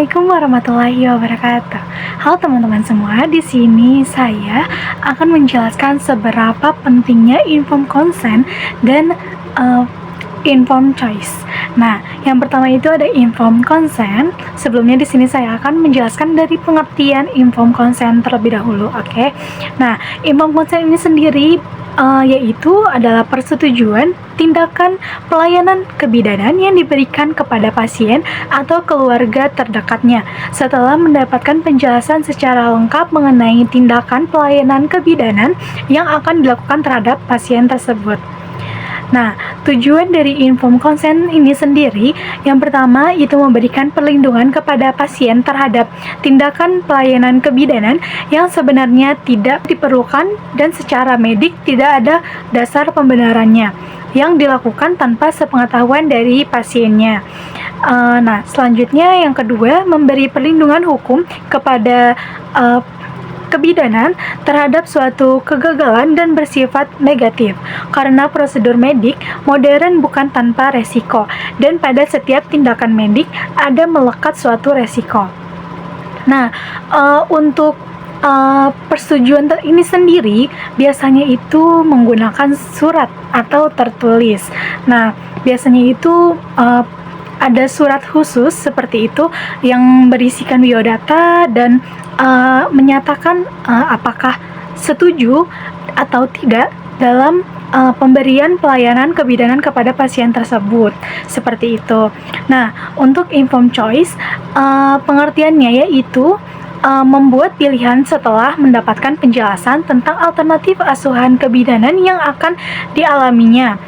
Assalamualaikum warahmatullahi wabarakatuh. Halo teman-teman semua, di sini saya akan menjelaskan seberapa pentingnya informed consent dan informed choice. Nah, yang pertama itu ada informed consent. Sebelumnya di sini saya akan menjelaskan dari pengertian informed consent terlebih dahulu, oke? Nah, informed consent ini sendiri yaitu adalah persetujuan tindakan pelayanan kebidanan yang diberikan kepada pasien atau keluarga terdekatnya setelah mendapatkan penjelasan secara lengkap mengenai tindakan pelayanan kebidanan yang akan dilakukan terhadap pasien tersebut. Nah, tujuan dari informed consent ini sendiri, yang pertama itu memberikan perlindungan kepada pasien terhadap tindakan pelayanan kebidanan yang sebenarnya tidak diperlukan dan secara medik tidak ada dasar pembenarannya, yang dilakukan tanpa sepengetahuan dari pasiennya. Nah, selanjutnya yang kedua, memberi perlindungan hukum kepada kebidanan terhadap suatu kegagalan dan bersifat negatif karena prosedur medik modern bukan tanpa resiko dan pada setiap tindakan medik ada melekat suatu resiko. Nah, untuk persetujuan ini sendiri biasanya itu menggunakan surat atau tertulis. Nah, biasanya itu ada surat khusus seperti itu yang berisikan biodata dan menyatakan apakah setuju atau tidak dalam pemberian pelayanan kebidanan kepada pasien tersebut, seperti itu. Nah, untuk informed choice, pengertiannya yaitu membuat pilihan setelah mendapatkan penjelasan tentang alternatif asuhan kebidanan yang akan dialaminya.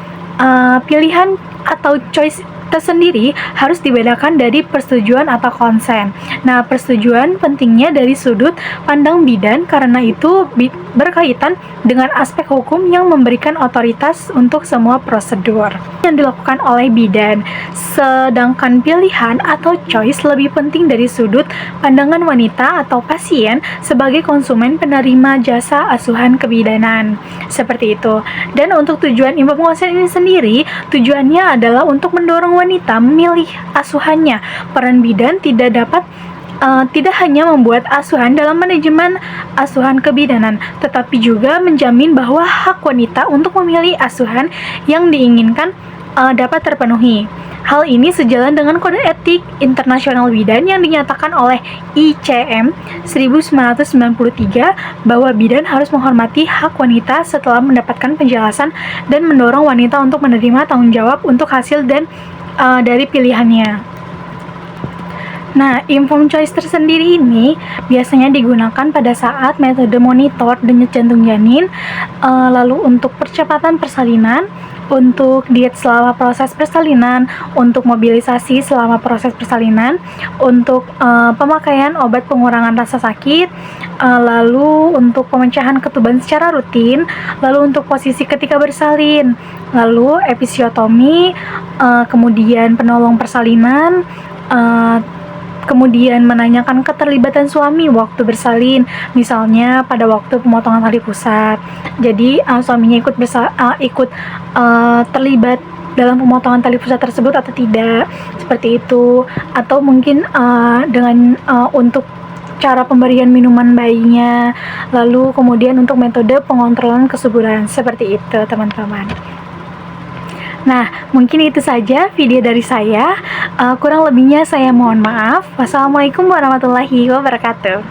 Pilihan atau choice tersendiri harus dibedakan dari persetujuan atau konsen. Nah, persetujuan pentingnya dari sudut pandang bidan karena itu berkaitan dengan aspek hukum yang memberikan otoritas untuk semua prosedur yang dilakukan oleh bidan. Sedangkan pilihan atau choice lebih penting dari sudut pandangan wanita atau pasien sebagai konsumen penerima jasa asuhan kebidanan. Seperti itu. Dan untuk tujuan informed consent ini sendiri, tujuannya adalah untuk mendorong wanita memilih asuhannya. Peran bidan tidak hanya membuat asuhan dalam manajemen asuhan kebidanan, tetapi juga menjamin bahwa hak wanita untuk memilih asuhan yang diinginkan dapat terpenuhi. Hal ini sejalan dengan Kode Etik Internasional Bidan yang dinyatakan oleh ICM 1993 bahwa bidan harus menghormati hak wanita setelah mendapatkan penjelasan dan mendorong wanita untuk menerima tanggung jawab untuk hasil dan dari pilihannya. Nah, informed choice tersendiri ini biasanya digunakan pada saat metode monitor denyut jantung janin, lalu untuk percepatan persalinan, untuk diet selama proses persalinan, untuk mobilisasi selama proses persalinan, untuk pemakaian obat pengurangan rasa sakit, lalu untuk pemecahan ketuban secara rutin, lalu untuk posisi ketika bersalin, lalu episiotomi, kemudian penolong persalinan, kemudian menanyakan keterlibatan suami waktu bersalin, misalnya pada waktu pemotongan tali pusat. Jadi suaminya ikut terlibat dalam pemotongan tali pusat tersebut atau tidak, seperti itu. Atau mungkin dengan untuk cara pemberian minuman bayinya, lalu kemudian untuk metode pengontrolan kesuburan, seperti itu teman-teman. Nah, mungkin itu saja video dari saya. Kurang lebihnya saya mohon maaf. Wassalamualaikum warahmatullahi wabarakatuh.